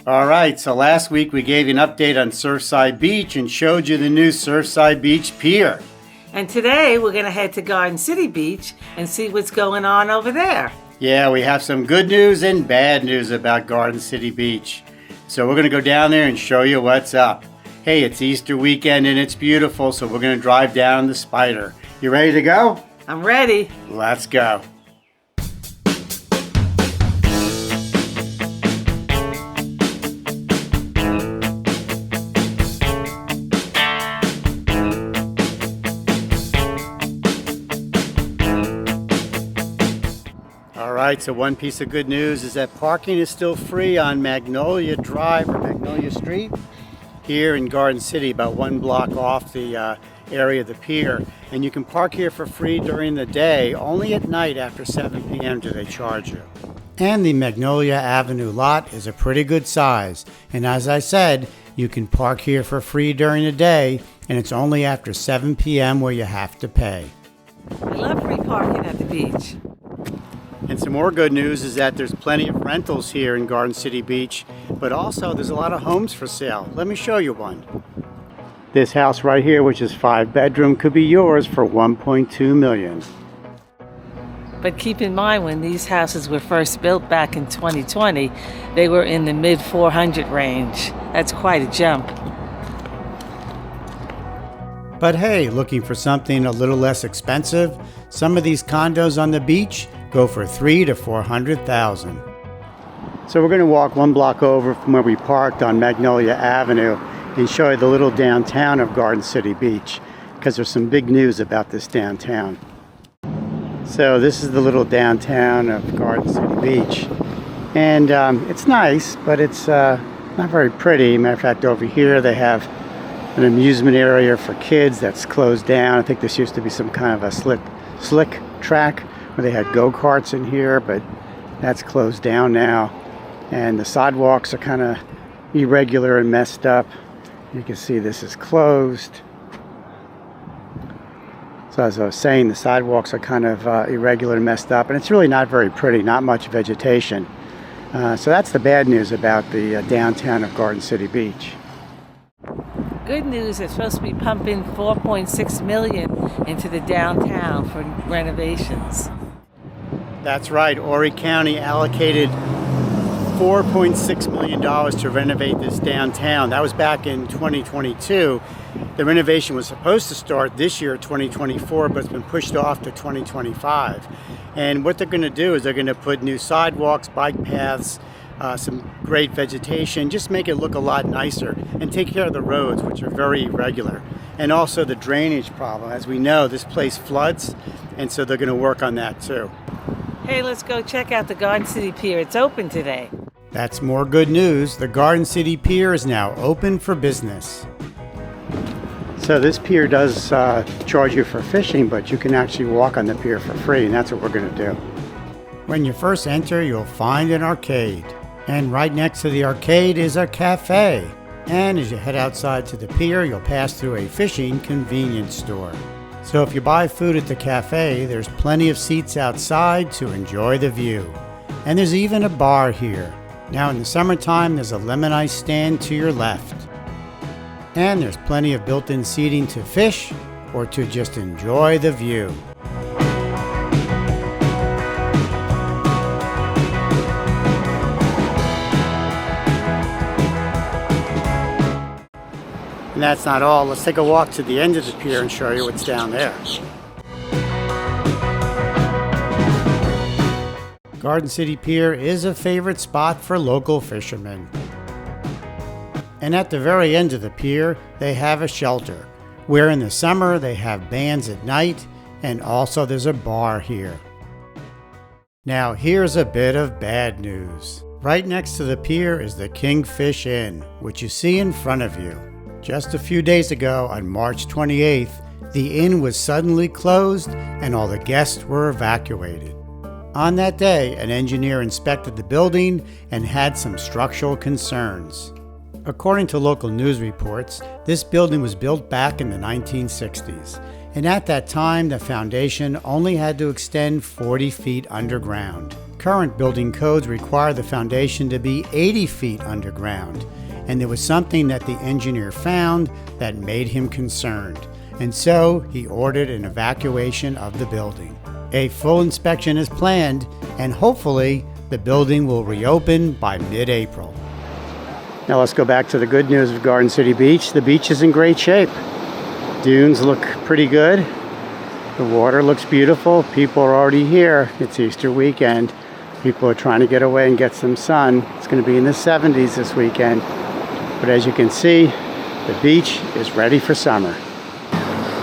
All right, so last week we gave you an update on Surfside Beach and showed you the new Surfside Beach Pier. And today we're going to head to Garden City Beach and see what's going on over there. Yeah, we have some good news and bad news about Garden City Beach. So we're going to go down there and show you what's up. Hey, it's Easter weekend and it's beautiful, so we're going to drive down the Spider. You ready to go? I'm ready. Let's go. All right, so one piece of good news is that parking is still free on Magnolia Drive or Magnolia Street here in Garden City, about one block off the area of the pier. And you can park here for free during the day. Only at night after 7 p.m. do they charge you. And the Magnolia Avenue lot is a pretty good size. And as I said, you can park here for free during the day, and it's only after 7 p.m. where you have to pay. I love free parking at the beach. And some more good news is that there's plenty of rentals here in Garden City Beach, but also there's a lot of homes for sale. Let me show you one. This house right here, which is 5-bedroom, could be yours for $1.2 million. But keep in mind, when these houses were first built back in 2020, they were in the mid 400 range. That's quite a jump. But hey, looking for something a little less expensive? Some of these condos on the beach go for $300,000 to $400,000. So we're going to walk one block over from where we parked on Magnolia Avenue and show you the little downtown of Garden City Beach, because there's some big news about this downtown. So this is the little downtown of Garden City Beach, and it's nice, but it's not very pretty. Matter of fact, over here they have an amusement area for kids that's closed down. I think this used to be some kind of a slick track where they had go-karts in here, but that's closed down now. And the sidewalks are kind of irregular and messed up. You can see this is closed. So as I was saying, the sidewalks are kind of irregular and messed up, and it's really not very pretty, not much vegetation. So that's the bad news about the downtown of Garden City Beach. Good news, they're supposed to be pumping $4.6 million into the downtown for renovations. That's right. Horry County allocated $4.6 million to renovate this downtown. That was back in 2022. The renovation was supposed to start this year, 2024, but it's been pushed off to 2025. And what they're going to do is they're going to put new sidewalks, bike paths, some great vegetation, just make it look a lot nicer and take care of the roads, which are very irregular. And also the drainage problem. As we know, this place floods, and so they're going to work on that too. Hey, let's go check out the Garden City Pier. It's open today. That's more good news. The Garden City Pier is now open for business. So this pier does charge you for fishing, but you can actually walk on the pier for free, and that's what we're going to do. When you first enter, you'll find an arcade. And right next to the arcade is a cafe. And as you head outside to the pier, you'll pass through a fishing convenience store. So if you buy food at the cafe, there's plenty of seats outside to enjoy the view. And there's even a bar here. Now in the summertime, there's a lemon ice stand to your left. And there's plenty of built-in seating to fish or to just enjoy the view. And that's not all. Let's take a walk to the end of the pier and show you what's down there. Garden City Pier is a favorite spot for local fishermen. And at the very end of the pier, they have a shelter, where in the summer they have bands at night, and also there's a bar here. Now here's a bit of bad news. Right next to the pier is the Kingfisher Inn, which you see in front of you. Just a few days ago, on March 28th, the inn was suddenly closed and all the guests were evacuated. On that day, an engineer inspected the building and had some structural concerns. According to local news reports, this building was built back in the 1960s, and at that time the foundation only had to extend 40 feet underground. Current building codes require the foundation to be 80 feet underground, and there was something that the engineer found that made him concerned, and so he ordered an evacuation of the building. A full inspection is planned, and hopefully the building will reopen by mid-April. Now let's go back to the good news of Garden City Beach. The beach is in great shape. Dunes look pretty good. The water looks beautiful. People are already here. It's Easter weekend. People are trying to get away and get some sun. It's going to be in the 70s this weekend. But as you can see, the beach is ready for summer.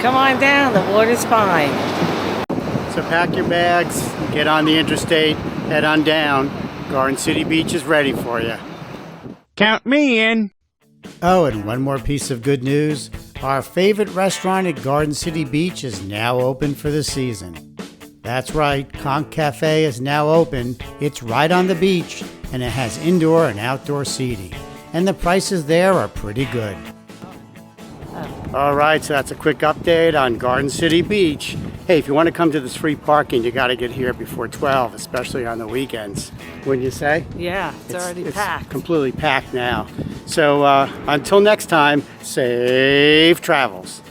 Come on down, the water's fine. So pack your bags, get on the interstate, head on down. Garden City Beach is ready for you. Count me in. Oh, and one more piece of good news. Our favorite restaurant at Garden City Beach is now open for the season. That's right, Conch Cafe is now open. It's right on the beach, and it has indoor and outdoor seating. And the prices there are pretty good. All right, so that's a quick update on Garden City Beach. Hey, if you want to come to this free parking, you got to get here before 12, especially on the weekends. Wouldn't you say? Yeah, it's already packed. It's completely packed now. So until next time, safe travels.